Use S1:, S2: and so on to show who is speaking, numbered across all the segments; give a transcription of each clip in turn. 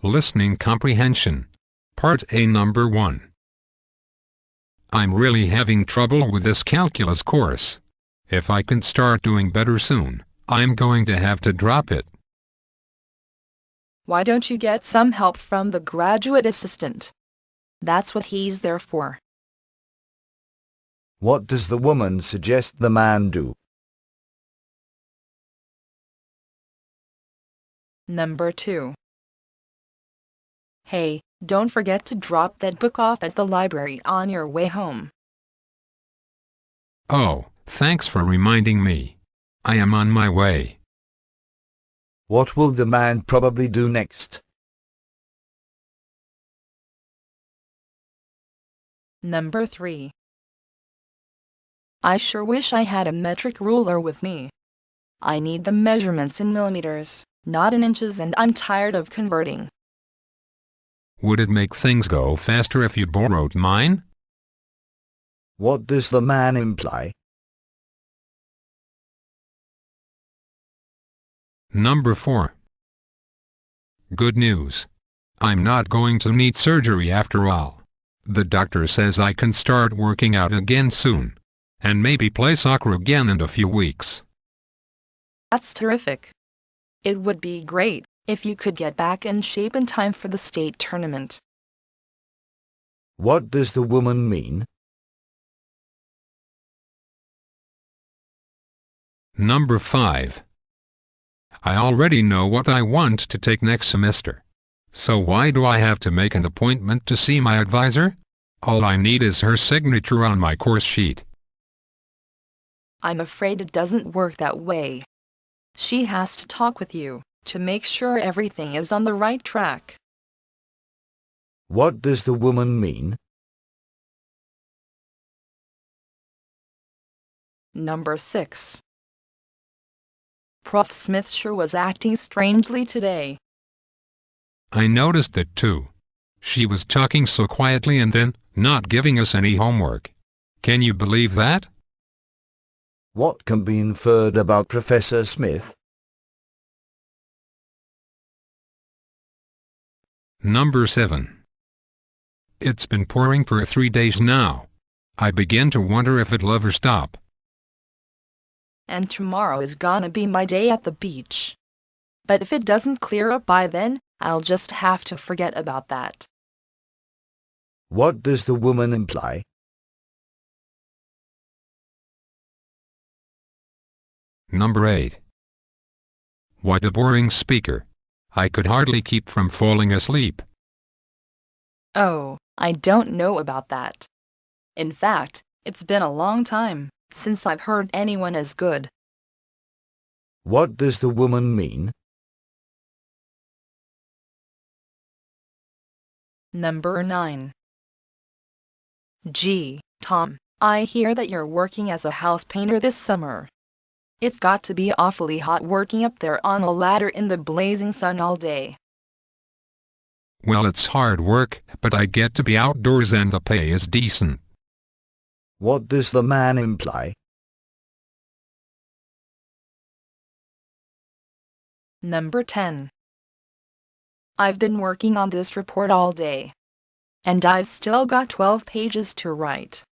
S1: Listening Comprehension. Part A Number 1. I'm really having trouble with this calculus course. If I can start doing better soon, I'm going to have to drop it.
S2: Why don't you get some help from the graduate assistant? That's what he's there for.
S3: What does the woman suggest the man do?
S2: Number 2. Hey, don't forget to drop that book off at the library on your way home.
S1: Oh, thanks for reminding me. I am on my way.
S3: What will the man probably do next?
S2: Number 3. I sure wish I had a metric ruler with me. I need the measurements in millimeters, not in inches, and I'm tired of converting.
S1: Would it make things go faster if you borrowed mine?
S3: What does the man imply?
S1: Number 4. Good news. I'm not going to need surgery after all. The doctor says I can start working out again soon, and maybe play soccer again in a few weeks.
S2: That's terrific. It would be great if you could get back in shape in time for the state tournament.
S3: What does the woman mean?
S1: Number 5. I already know what I want to take next semester. So why do I have to make an appointment to see my advisor? All I need is her signature on my course sheet.
S2: I'm afraid it doesn't work that way. She has to talk with you to make sure everything is on the right track.
S3: What does the woman mean?
S2: Number 6. Prof. Smith sure was acting strangely today.
S1: I noticed it too. She was talking so quietly and then not giving us any homework. Can you believe that?
S3: What can be inferred about Professor Smith?
S1: Number 7. It's been pouring for 3 days now. I begin to wonder if it'll ever stop.
S2: And tomorrow is gonna be my day at the beach. But if it doesn't clear up by then, I'll just have to forget about that.
S3: What does the woman imply?
S1: Number 8. What a boring speaker. I could hardly keep from falling asleep.
S2: Oh, I don't know about that. In fact, it's been a long time since I've heard anyone as good.
S3: What does the woman mean?
S2: Number 9. Gee, Tom, I hear that you're working as a house painter this summer. It's got to be awfully hot working up there on a ladder in the blazing sun all day.
S1: Well, it's hard work, but I get to be outdoors and the pay is decent.
S3: What does the man imply?
S2: Number 10. I've been working on this report all day, and I've still got 12 pages to write.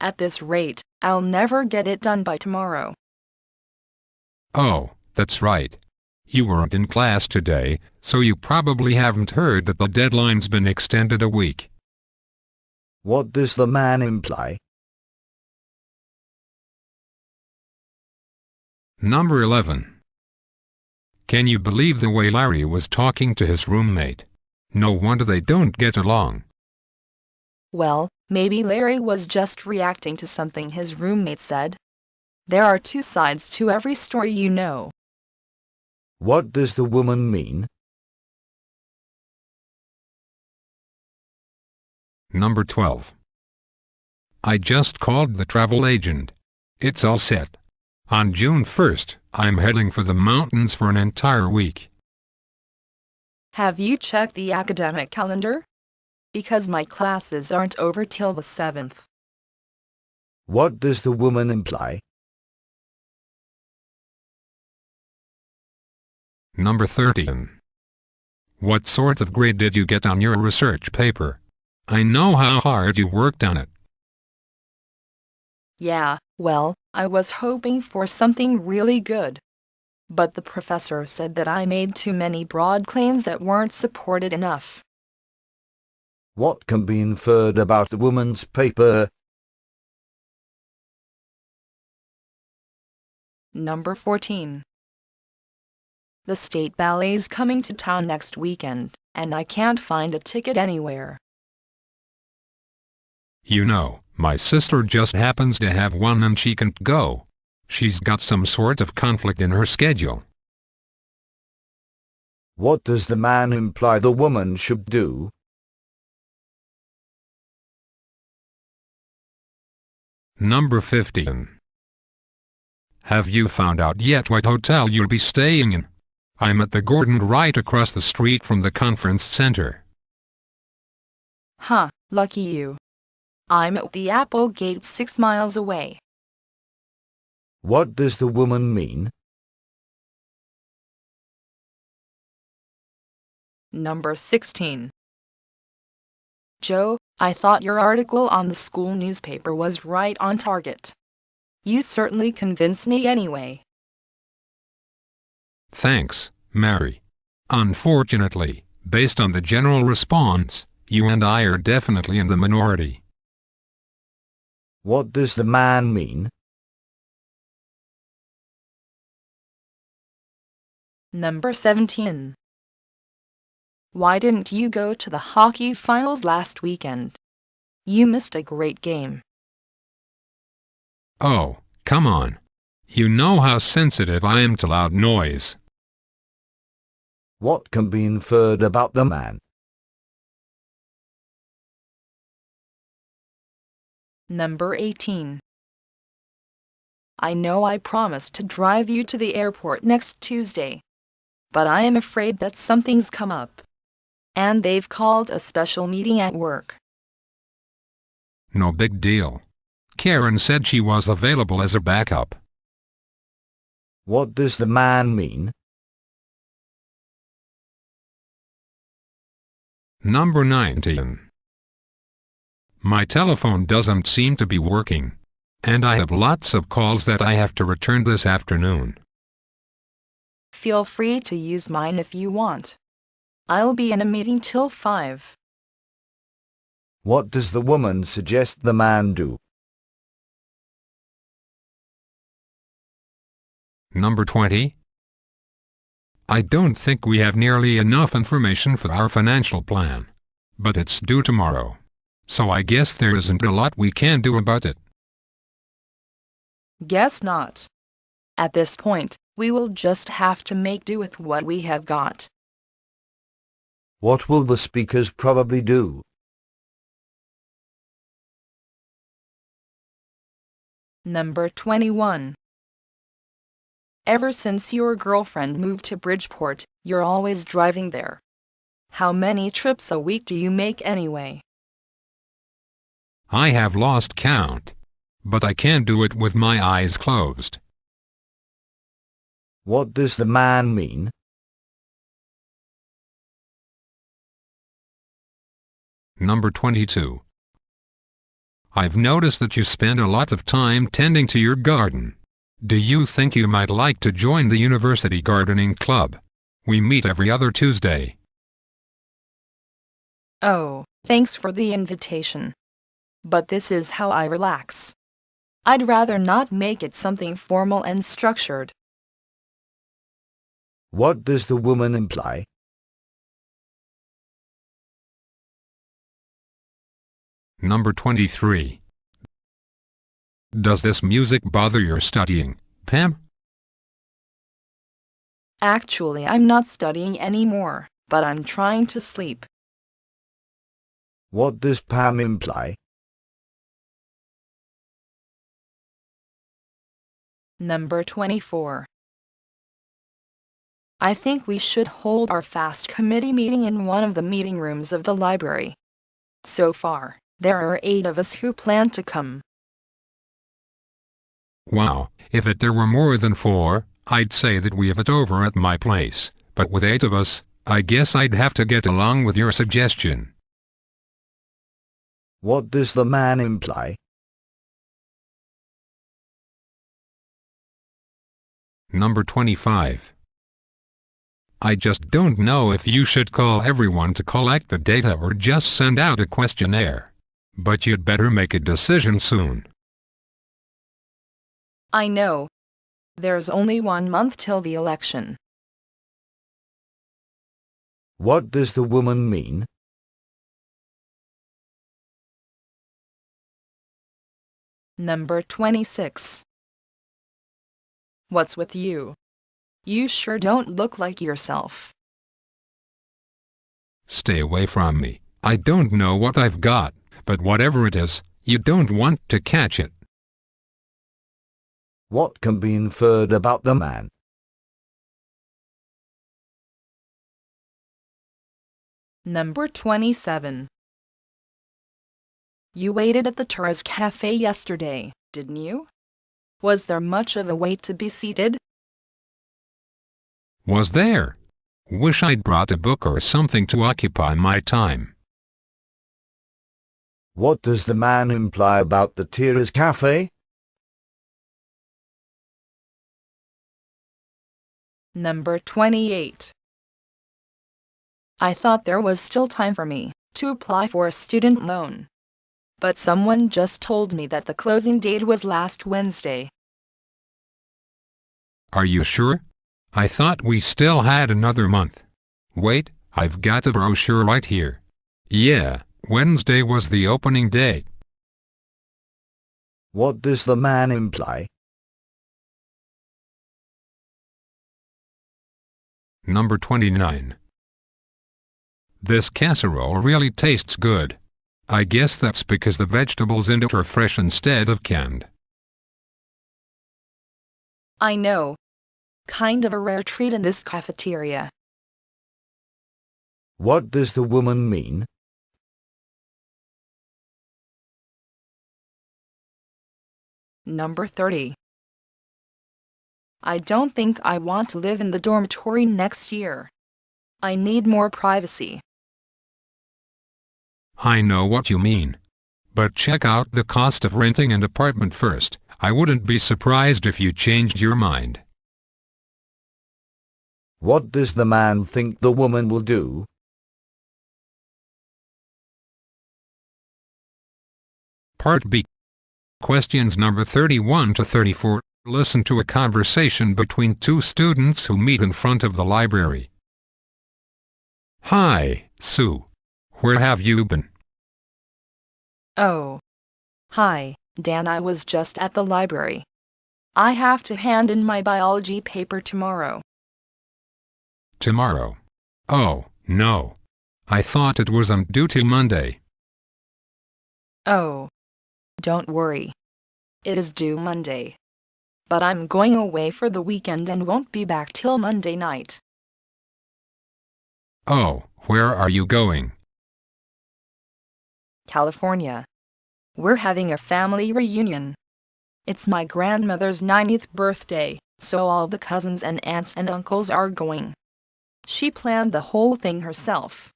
S2: At this rate, I'll never get it done by tomorrow.
S1: Oh, that's right. You weren't in class today, so you probably haven't heard that the deadline's been extended a week.
S3: What does the man imply?
S1: Number 11. Can you believe the way Larry was talking to his roommate? No wonder they don't get along.
S2: Well, maybe Larry was just reacting to something his roommate said. There are 2 sides to every story, you know.
S3: What does the woman mean?
S1: Number 12. I just called the travel agent. It's all set. On June 1st, I'm heading for the mountains for an entire week.
S2: Have you checked the academic calendar? Because my classes aren't over till the 7th.
S3: What does the woman imply?
S1: Number 13. What sort of grade did you get on your research paper? I know how hard you worked on it.
S2: Yeah, well, I was hoping for something really good. But the professor said that I made too many broad claims that weren't supported enough.
S3: What can be inferred about the woman's paper?
S2: Number 14. The state ballet's coming to town next weekend, and I can't find a ticket anywhere.
S1: You know, my sister just happens to have one and she can't go. She's got some sort of conflict in her schedule.
S3: What does the man imply the woman should do?
S1: Number 15. Have you found out yet what hotel you'll be staying in? I'm at the Gordon right across the street from the conference center.
S2: Huh, lucky you. I'm at the Applegate 6 miles away.
S3: What does the woman mean?
S2: Number 16. Joe, I thought your article on the school newspaper was right on target. You certainly convinced me anyway.
S1: Thanks, Mary. Unfortunately, based on the general response, you and I are definitely in the minority.
S3: What does the man mean?
S2: Number 17. Why didn't you go to the hockey finals last weekend? You missed a great game.
S1: Oh, come on. You know how sensitive I am to loud noise.
S3: What can be inferred about the man?
S2: Number 18. I know I promised to drive you to the airport next Tuesday, but I am afraid that something's come up, and they've called a special meeting at work.
S1: No big deal. Karen said she was available as a backup.
S3: What does the man mean?
S1: Number 19. My telephone doesn't seem to be working, and I have lots of calls that I have to return this afternoon.
S2: Feel free to use mine if you want. I'll be in a meeting till 5.
S3: What does the woman suggest the man do?
S1: Number 20. I don't think we have nearly enough information for our financial plan, but it's due tomorrow, so I guess there isn't a lot we can do about it.
S2: Guess not. At this point, we will just have to make do with what we have got.
S3: What will the speakers probably do?
S2: Number 21. Ever since your girlfriend moved to Bridgeport, you're always driving there. How many trips a week do you make anyway?
S1: I have lost count, but I can't do it with my eyes closed.
S3: What does the man mean?
S1: Number 22. I've noticed that you spend a lot of time tending to your garden. Do you think you might like to join the University Gardening Club? We meet every other Tuesday.
S2: Oh, thanks for the invitation. But this is how I relax. I'd rather not make it something formal and structured.
S3: What does the woman imply?
S1: Number 23. Does this music bother your studying, Pam?
S2: Actually, I'm not studying anymore, but I'm trying to sleep.
S3: What does Pam imply?
S2: Number 24. I think we should hold our FAST committee meeting in one of the meeting rooms of the library. So far, there are 8 of us who plan to come.
S1: Wow, if there were more than 4, I'd say that we have it over at my place, but with 8 of us, I guess I'd have to get along with your suggestion.
S3: What does the man imply?
S1: Number 25. I just don't know if you should call everyone to collect the data or just send out a questionnaire. But you'd better make a decision soon.
S2: I know. There's only 1 month till the election.
S3: What does the woman mean?
S2: Number 26. What's with you? You sure don't look like yourself.
S1: Stay away from me. I don't know what I've got, but whatever it is, you don't want to catch it.
S3: What can be inferred about the man?
S2: Number 27. You waited at the tourist cafe yesterday, didn't you? Was there much of a wait to be seated?
S1: Was there? Wish I'd brought a book or something to occupy my time.
S3: What does the man imply about the tourist cafe?
S2: Number 28. I thought there was still time for me to apply for a student loan. But someone just told me that the closing date was last Wednesday.
S1: Are you sure? I thought we still had another month. Wait, I've got a brochure right here. Yeah, Wednesday was the opening day.
S3: What does the man imply?
S1: Number 29. This casserole really tastes good. I guess that's because the vegetables in it are fresh instead of canned.
S2: I know. Kind of a rare treat in this cafeteria.
S3: What does the woman mean?
S2: Number 30. I don't think I want to live in the dormitory next year. I need more privacy.
S1: I know what you mean. But check out the cost of renting an apartment first. I wouldn't be surprised if you changed your mind.
S3: What does the man think the woman will do?
S1: Part B. Questions number 31 to 34. Listen to a conversation between two students who meet in front of the library. Hi, Sue. Where have you been?
S2: Oh. Hi, Dan. I was just at the library. I have to hand in my biology paper tomorrow.
S1: Tomorrow. Oh, no. I thought it was on due till Monday.
S2: Oh. Don't worry. It is due Monday. But I'm going away for the weekend and won't be back till Monday night.
S1: Oh, where are you going?
S2: California. We're having a family reunion. It's my grandmother's 90th birthday, so all the cousins and aunts and uncles are going. She planned the whole thing herself.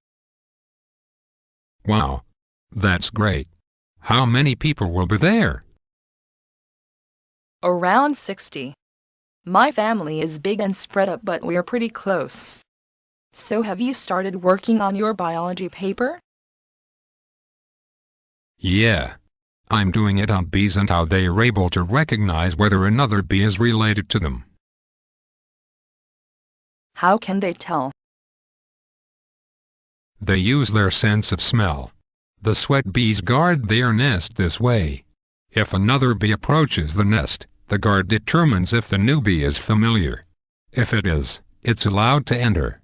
S1: Wow. That's great. How many people will be there?
S2: Around 60. My family is big and spread up, but we're pretty close. So have you started working on your biology paper?
S1: Yeah. I'm doing it on bees and how they are able to recognize whether another bee is related to them.
S2: How can they tell?
S1: They use their sense of smell. The sweat bees guard their nest this way. If another bee approaches the nest, the guard determines if the new bee is familiar. If it is, it's allowed to enter.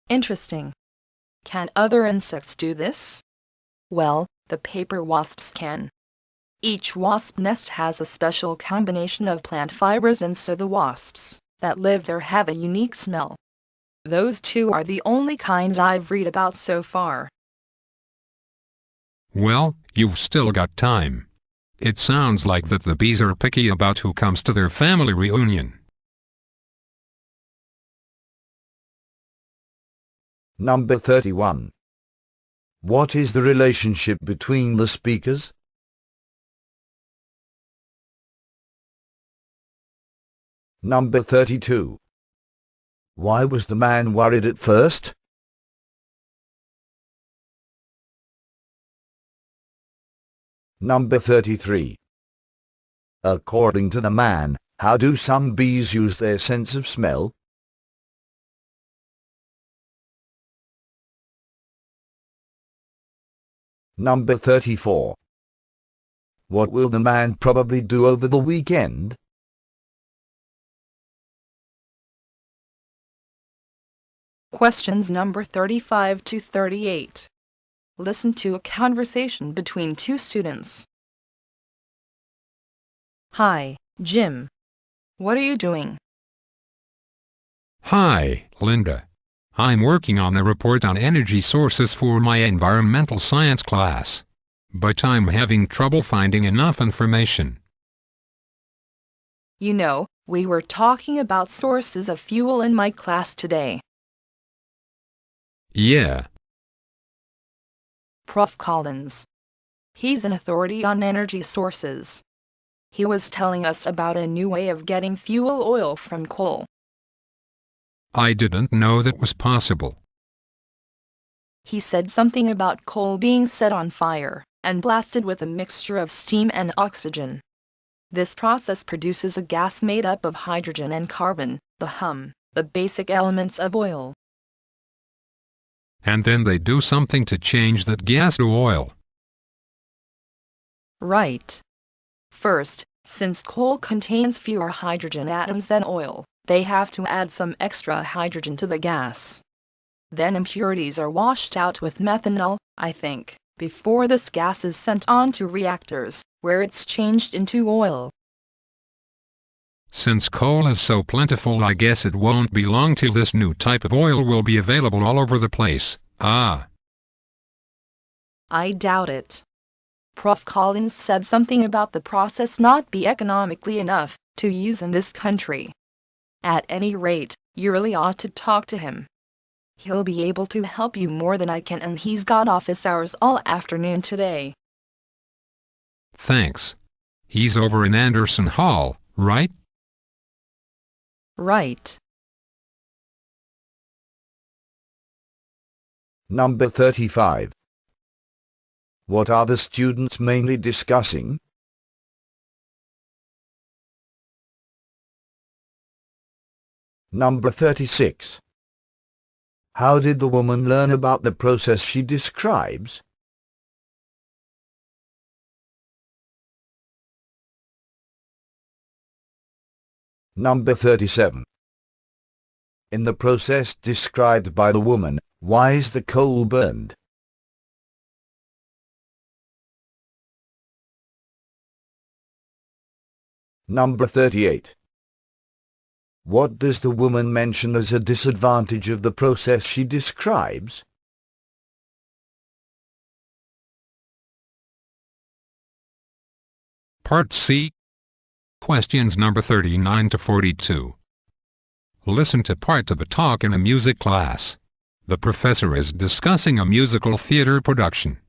S2: Interesting. Can other insects do this? Well, the paper wasps can. Each wasp nest has a special combination of plant fibers, and so the wasps that live there have a unique smell. Those two are the only kinds I've read about so far.
S1: Well, you've still got time. It sounds like that the bees are picky about who comes to their family reunion.
S3: Number 31. What is the relationship between the speakers? Number 32. Why was the man worried at first? Number 33. According to the man, how do some bees use their sense of smell? Number 34. What will the man probably do over the weekend?
S2: Questions number 35 to 38. Listen to a conversation between two students. Hi, Jim. What are you doing?
S1: Hi, Linda. I'm working on a report on energy sources for my environmental science class. But I'm having trouble finding enough information.
S2: You know, we were talking about sources of fuel in my class today.
S1: Yeah.
S2: Prof. Collins. He's an authority on energy sources. He was telling us about a new way of getting fuel oil from coal.
S1: I didn't know that was possible.
S2: He said something about coal being set on fire and blasted with a mixture of steam and oxygen. This process produces a gas made up of hydrogen and carbon, the basic elements of oil.
S1: And then they do something to change that gas to oil.
S2: Right. First, since coal contains fewer hydrogen atoms than oil, they have to add some extra hydrogen to the gas. Then impurities are washed out with methanol, I think, before this gas is sent on to reactors, where it's changed into oil.
S1: Since coal is so plentiful, I guess it won't be long till this new type of oil will be available all over the place. Ah.
S2: I doubt it. Prof. Collins said something about the process not be economically enough to use in this country. At any rate, you really ought to talk to him. He'll be able to help you more than I can, and he's got office hours all afternoon today.
S1: Thanks. He's over in Anderson Hall, right?
S2: Right.
S3: Number 35. What are the students mainly discussing? Number 36. How did the woman learn about the process she describes? Number 37. In the process described by the woman, why is the coal burned? Number 38. What does the woman mention as a disadvantage of the process she describes?
S1: Part C. Questions number 39 to 42. Listen to part of a talk in a music class. The professor is discussing a musical theater production.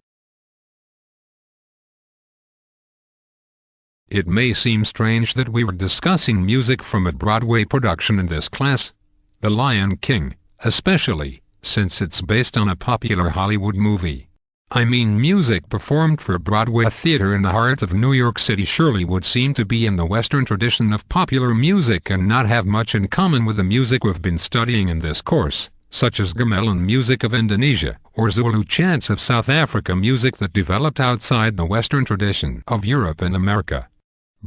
S1: It may seem strange that we were discussing music from a Broadway production in this class, The Lion King, especially since it's based on a popular Hollywood movie. I mean, music performed for Broadway theater in the heart of New York City surely would seem to be in the Western tradition of popular music and not have much in common with the music we've been studying in this course, such as gamelan music of Indonesia, or Zulu chants of South Africa, music that developed outside the Western tradition of Europe and America.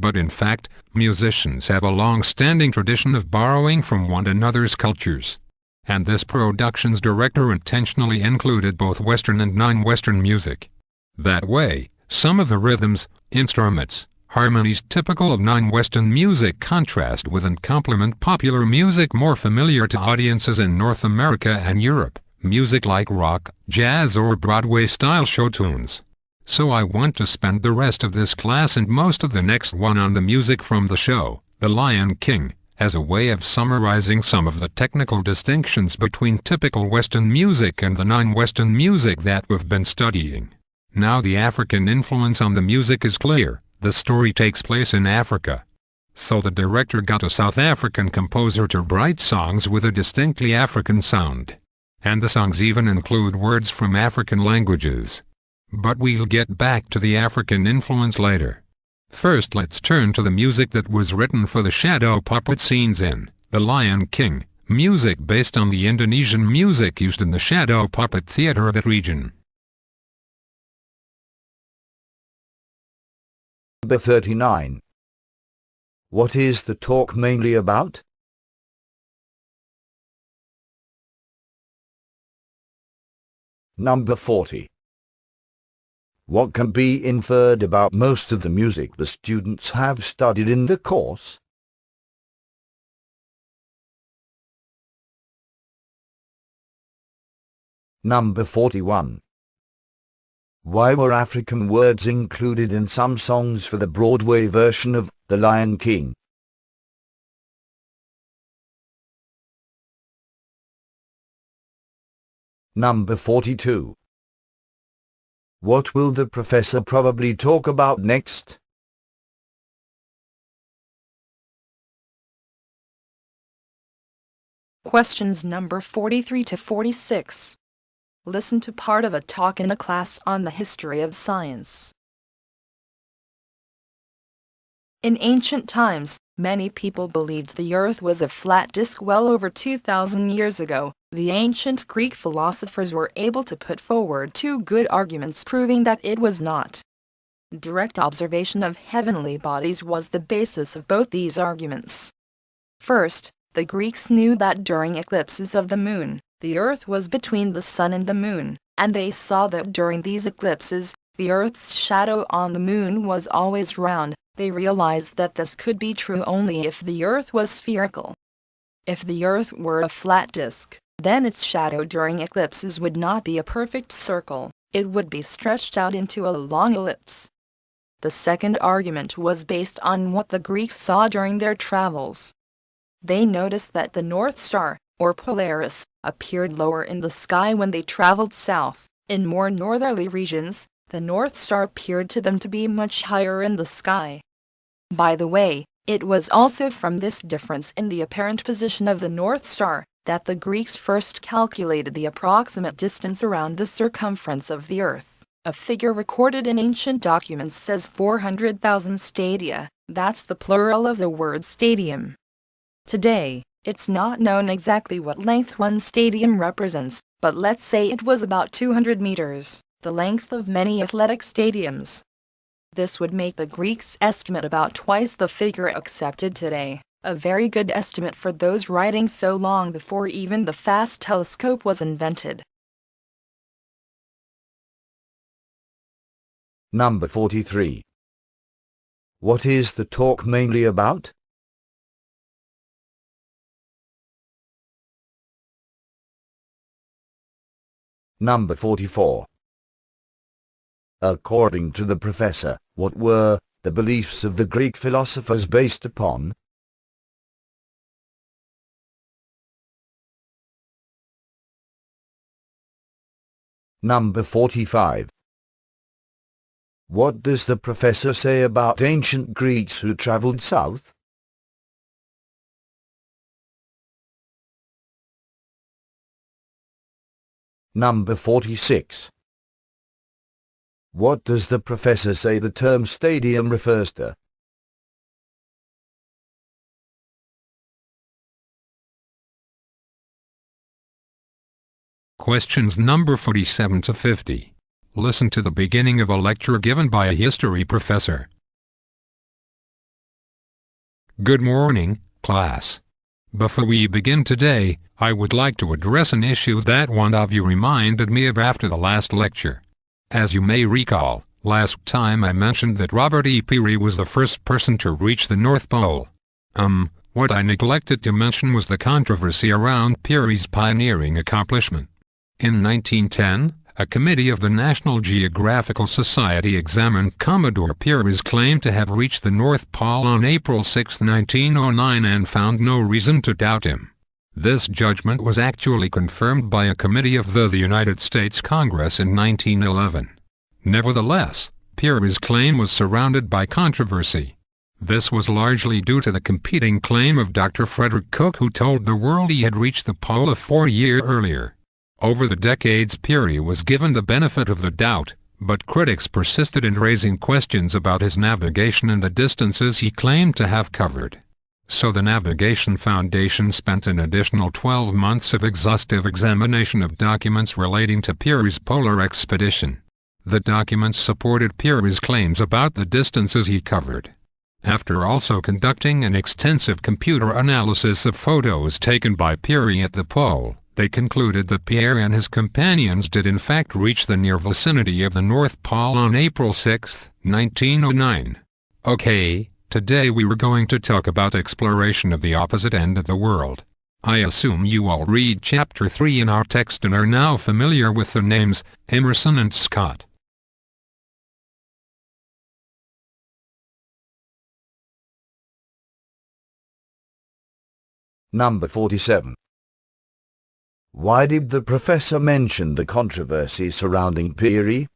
S1: But in fact, musicians have a long-standing tradition of borrowing from one another's cultures. And this production's director intentionally included both Western and non-Western music. That way, some of the rhythms, instruments, harmonies typical of non-Western music contrast with and complement popular music more familiar to audiences in North America and Europe, music like rock, jazz or Broadway-style show tunes. So I want to spend the rest of this class and most of the next one on the music from the show, The Lion King, as a way of summarizing some of the technical distinctions between typical Western music and the non-Western music that we've been studying. Now the African influence on the music is clear. The story takes place in Africa. So the director got a South African composer to write songs with a distinctly African sound. And the songs even include words from African languages. But we'll get back to the African influence later. First, let's turn to the music that was written for the shadow puppet scenes in The Lion King, music based on the Indonesian music used in the shadow puppet theater of that region.
S3: Number 39. What is the talk mainly about? Number 40. What can be inferred about most of the music the students have studied in the course? Number 41. Why were African words included in some songs for the Broadway version of The Lion King? Number 42. What will the professor probably talk about next?
S2: Questions number 43 to 46. Listen to part of a talk in a class on the history of science. In ancient times, many people believed the earth was a flat disk. Well over 2,000 years ago, the ancient Greek philosophers were able to put forward two good arguments proving that it was not. Direct observation of heavenly bodies was the basis of both these arguments. First, the Greeks knew that during eclipses of the moon, the earth was between the sun and the moon, and they saw that during these eclipses, the earth's shadow on the moon was always round. They realized that this could be true only if the earth was spherical. If the earth were a flat disk, then its shadow during eclipses would not be a perfect circle, it would be stretched out into a long ellipse. The second argument was based on what the Greeks saw during their travels. They noticed that the North Star, or Polaris, appeared lower in the sky when they traveled south. In more northerly regions, the North Star appeared to them to be much higher in the sky. By the way, it was also from this difference in the apparent position of the North Star that the Greeks first calculated the approximate distance around the circumference of the Earth. A figure recorded in ancient documents says 400,000 stadia. That's the plural of the word stadium. Today, it's not known exactly what length one stadium represents, but let's say it was about 200 meters, the length of many athletic stadiums. This would make the Greeks' estimate about twice the figure accepted today, a very good estimate for those writing so long before even the fast telescope was invented.
S3: Number 43. What is the talk mainly about? Number 44. According to the professor, what were the beliefs of the Greek philosophers based upon? Number 45. What does the professor say about ancient Greeks who traveled south? Number 46. What does the professor say the term stadium refers to?
S1: Questions number 47 to 50. Listen to the beginning of a lecture given by a history professor. Good morning, class. Before we begin today, I would like to address an issue that one of you reminded me of after the last lecture. As you may recall, last time I mentioned that Robert E. Peary was the first person to reach the North Pole. What I neglected to mention was the controversy around Peary's pioneering accomplishment. In 1910, A committee of the National Geographical Society examined Commodore Peary's claim to have reached the North Pole on April 6, 1909 and found no reason to doubt him. This judgment was actually confirmed by a committee of the United States Congress in 1911. Nevertheless, Peary's claim was surrounded by controversy. This was largely due to the competing claim of Dr. Frederick Cook, who told the world he had reached the pole a 4-year earlier. Over the decades, Peary was given the benefit of the doubt, but critics persisted in raising questions about his navigation and the distances he claimed to have covered. So the Navigation Foundation spent an additional 12 months of exhaustive examination of documents relating to Peary's polar expedition. The documents supported Peary's claims about the distances he covered. After also conducting an extensive computer analysis of photos taken by Peary at the pole, they concluded that Peary and his companions did in fact reach the near vicinity of the North Pole on April 6, 1909. Okay, today we were going to talk about exploration of the opposite end of the world. I assume you all read Chapter 3 in our text and are now familiar with the names Emerson and Scott.
S3: Number 47. Why did the professor mention the controversy surrounding Peary?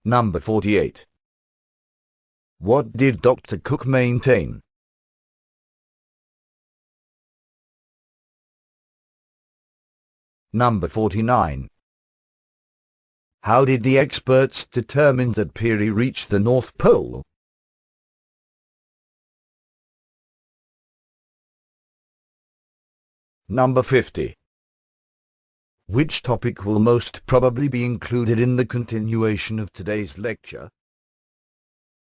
S3: Number 48. What did Dr. Cook maintain? Number 49. How did the experts determine that Peary reached the North Pole? Number 50. Which topic will most probably be included in the continuation of today's lecture?